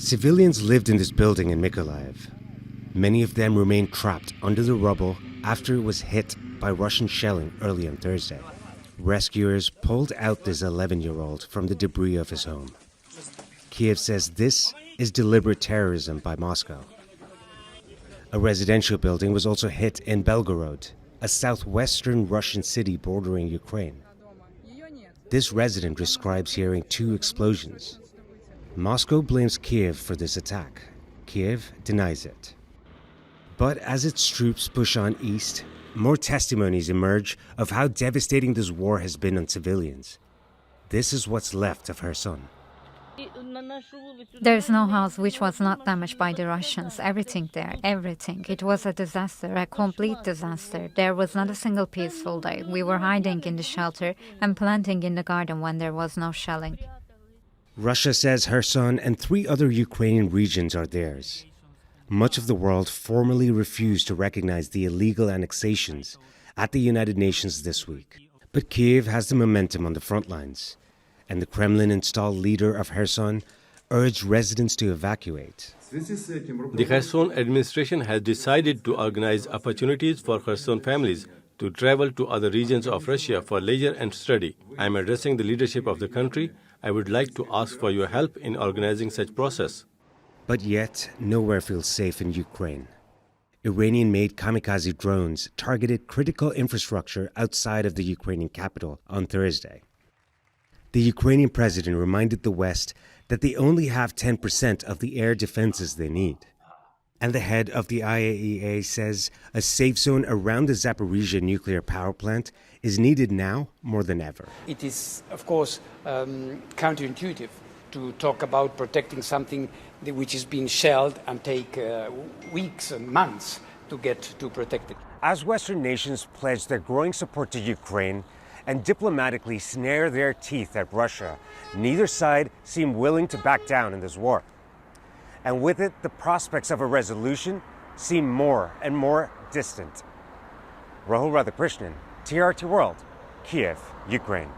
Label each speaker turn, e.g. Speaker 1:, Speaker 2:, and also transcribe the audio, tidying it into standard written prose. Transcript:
Speaker 1: Civilians lived in this building in Mykolaiv. Many of them remained trapped under the rubble after it was hit by Russian shelling early on Thursday. Rescuers pulled out this 11-year-old from the debris of his home. Kiev says this is deliberate terrorism by Moscow. A residential building was also hit in Belgorod, a southwestern Russian city bordering Ukraine. This resident describes hearing 2 explosions. Moscow blames Kiev for this attack. Kiev denies it. But as its troops push on east, more testimonies emerge of how devastating this war has been on civilians. This is what's left of Kherson.
Speaker 2: There's no house which was not damaged by the Russians. Everything there, everything. It was a disaster, a complete disaster. There was not a single peaceful day. We were hiding in the shelter and planting in the garden when there was no shelling.
Speaker 1: Russia says Kherson and 3 other Ukrainian regions are theirs. Much of the world formally refused to recognize the illegal annexations at the United Nations this week. But Kiev has the momentum on the front lines, and the Kremlin-installed leader of Kherson urged residents to evacuate.
Speaker 3: The Kherson administration has decided to organize opportunities for Kherson families to travel to other regions of Russia for leisure and study. I am addressing the leadership of the country. I would like to ask for your help in organizing such process.
Speaker 1: But yet, nowhere feels safe in Ukraine. Iranian-made kamikaze drones targeted critical infrastructure outside of the Ukrainian capital on Thursday. The Ukrainian president reminded the West that they only have 10% of the air defenses they need. And the head of the IAEA says a safe zone around the Zaporizhzhia nuclear power plant is needed now more than ever.
Speaker 4: It is, of course, counterintuitive to talk about protecting something which is being shelled and take weeks and months to get to protect it.
Speaker 1: As Western nations pledge their growing support to Ukraine and diplomatically snare their teeth at Russia, neither side seem willing to back down in this war. And with it, the prospects of a resolution seem more and more distant. Rahul Radhakrishnan, TRT World, Kiev, Ukraine.